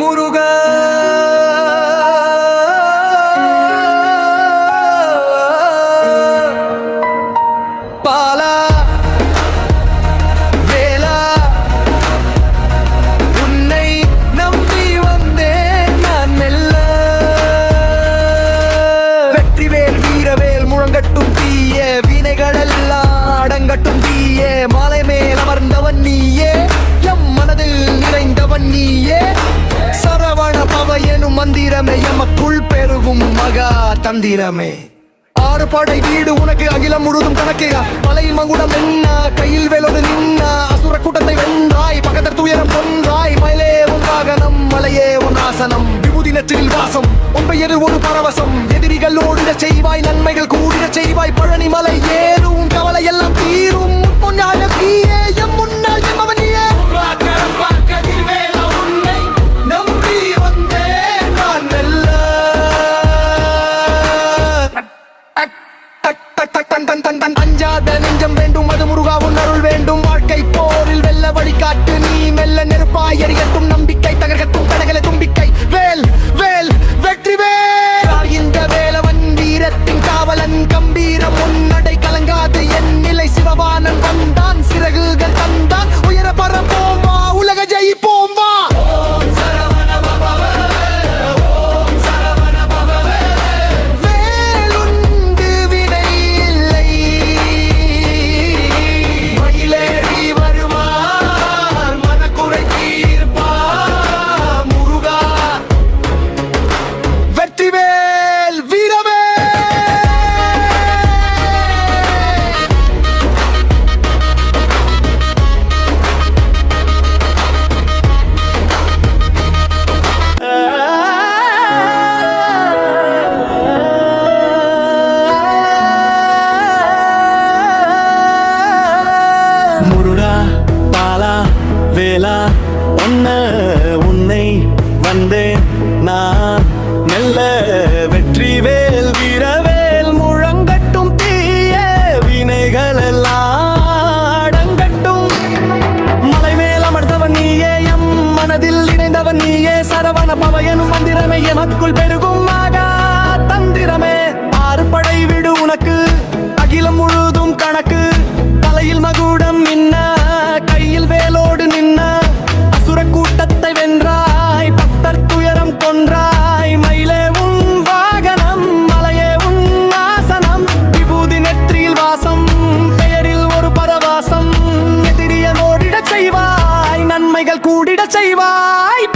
முருகா பாலா வேலா உன்னை நம்பி வந்தேன் நான் மெல்ல. வெற்றிவேல் வீரவேல் முழங்கட்டும் தீய வினைகளெல்லாம் அடங்கட்டும் தீயே. மாலை மேல் அமர்ந்தவன் நீயே, எம் மனதில் நிறைந்தவன் நீயே. சரவண பவ எனும் மந்திரமே எமக்குள் பெருகும் மகா தந்திரமே. ஆறு படை வீடு உனக்கு அகிலம் முழுதும் கணக்கு. மலையில் மங்குடம் நின்னா கையில் வேலோடு நின்னா அசுர கூட்டத்தை வென்றாய், பக்கத்தில் துயரம் கொன்றாய். மயிலே உன் வாகனம், மலையே உன் ஆசனம், விபூதி நெற்றில் வாசம், உன் பெயரில் ஒரு பரவசம். எதிரிகள் ஓடிடச் செய்வாய், நன்மைகள் கூடிடச் செய்வாய். பழனி மலை ஏறும், கவலை எல்லாம் தீரும். பொன்னாய தீயே எம் முன்னால் எம்மவனியே. நம்பி வந்தேன் நான் மெல்ல. அஞ்சாத நெஞ்சம் வேண்டும், அது முருகா உன் அருள் வேண்டும். வாழ்க்கை போரில் வெல்ல வழிகாட்டு நீ மெல்ல. நெருப்பாய் எரியட்டும் நம்பிக்கை, தகர்கட்டும் தடகளை தும்பிக்கை. வேல் வேல் வெற்றி வேல், இந்த வேலவன் வீரத்தின் காவலன். கம்பீரம் உன்னடை கலங்காது என் நிலை. சிவபானன் வந்தான், சிறகுகள் தந்தான். உயர பரப்போம் வா, உலக ஜெயிப்போம் வா. முருகா பாலா வேலா உன்னை வந்தேன் நான் மெல்ல. வெற்றி வேல் வீரவேல் முழங்கட்டும் தீய வினைகள் எல்லாம் அடங்கட்டும். மலை மேல் அமர்ந்தவன் நீயே, எம் மனதில் இணைந்தவன் நீயே. சரவண பவ எனும் மந்திரமே எமக்குள் பெருகும் மகா தந்திரமே. ஆறு படை விடு உனக்கு அகிலம் முழுதும் கணக்கு. தலையில் மகுடம் நின்ன கையில் வேலோடு நின்ன அசுர கூட்டத்தை வென்றாய், பக்தர் துயரம் கொன்றாய். மயிலே உன் வாகனம், மலையே உன் ஆசனம், விபூதி நெற்றியில் வாசம், பெயரில் ஒரு பரவாசம். எதிரிய ஓடிடச் செய்வாய், நன்மைகள் கூடிடச் செய்வாய்.